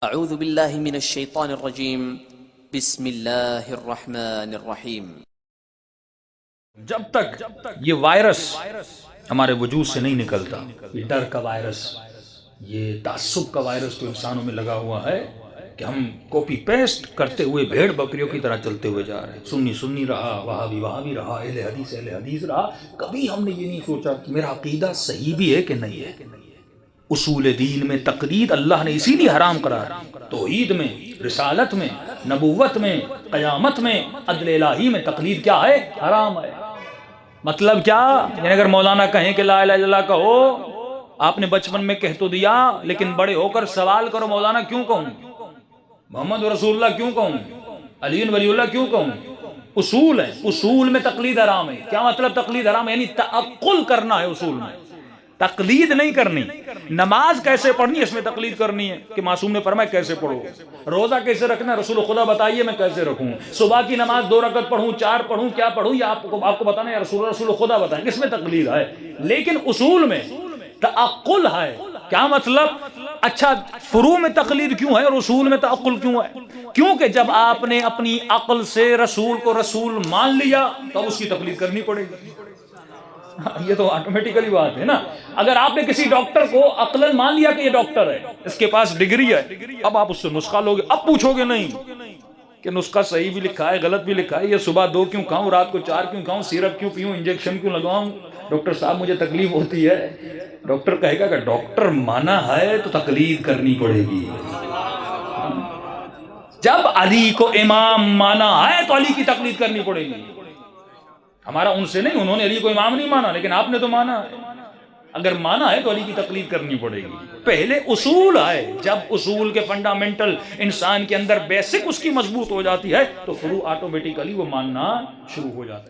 اعوذ باللہ من الشیطان الرجیم بسم اللہ الرحمن الرحیم۔ جب تک یہ وائرس ہمارے وجود سے نہیں نکلتا، یہ ڈر کا وائرس، یہ تعصب کا وائرس جو انسانوں میں لگا ہوا ہے کہ ہم کاپی پیسٹ کرتے ہوئے بھیڑ بکریوں کی طرح چلتے ہوئے جا رہے ہیں، سنی سنی رہا، وہابی وہابی رہا، اہل حدیث رہا، کبھی ہم نے یہ نہیں سوچا کہ میرا عقیدہ صحیح بھی ہے کہ نہیں ہے۔ اصول دین میں تقلید اللہ نے اسی لیے حرام قرار، توحید میں، رسالت میں، نبوت میں، قیامت میں، عدل الہی میں تقلید کیا ہے؟ حرام ہے۔ مطلب کیا؟ یعنی اگر مولانا کہیں کہ لا الہ الا اللہ کہو، آپ نے بچپن میں کہہ تو دیا، لیکن بڑے ہو کر سوال کرو مولانا کیوں کہوں، محمد رسول اللہ کیوں کہوں، علی ولی اللہ کیوں کہوں؟ اصول ہے، اصول میں تقلید حرام ہے۔ کیا مطلب تقلید حرام ہے؟ یعنی تعقل کرنا ہے اصول میں، تقلید نہیں کرنی۔ نماز کیسے پڑھنی ہے اس میں تقلید کرنی ہے کہ معصوم نے فرمایا کیسے پڑھو، روزہ کیسے رکھنا ہے رسول خدا بتائیے میں کیسے رکھوں، صبح کی نماز 2 رکعت پڑھوں، 4 پڑھوں، کیا پڑھوں یہ آپ کو بتانا ہے، رسول خدا بتائیں، کس میں تقلید ہے؟ لیکن اصول میں تعقل ہے۔ کیا مطلب؟ اچھا فروع میں تقلید کیوں ہے اور اصول میں تعقل کیوں ہے؟ کیونکہ جب آپ نے اپنی عقل سے رسول کو رسول مان لیا تو اس کی تقلید کرنی پڑے گی۔ یہ تو آٹومیٹیکلی بات ہے نا۔ اگر آپ نے کسی ڈاکٹر کو عقلاً مان لیا کہ یہ ڈاکٹر ہے، اس کے پاس ڈگری ہے، اب آپ اس سے نسخہ لوگے، اب پوچھو گے نہیں کہ نسخہ صحیح بھی لکھا ہے غلط بھی لکھا ہے، یہ صبح 2 کیوں کھاؤں، رات کو 4 کیوں کھاؤں، سیرپ کیوں پیوں، انجیکشن کیوں لگواؤں، ڈاکٹر صاحب مجھے تکلیف ہوتی ہے۔ ڈاکٹر کہے گا کہ ڈاکٹر مانا ہے تو تقلید کرنی پڑے گی۔ جب علی کو امام مانا ہے تو علی کی تقلید کرنی پڑے گی۔ ہمارا ان سے نہیں، انہوں نے علی کو امام نہیں مانا، لیکن آپ نے تو مانا ہے۔ اگر مانا ہے تو علی کی تقلید کرنی پڑے گی۔ پہلے اصول ہے، جب اصول کے فنڈامنٹل انسان کے اندر بیسک اس کی مضبوط ہو جاتی ہے تو فروع آٹومیٹیکلی وہ ماننا شروع ہو جاتا ہے۔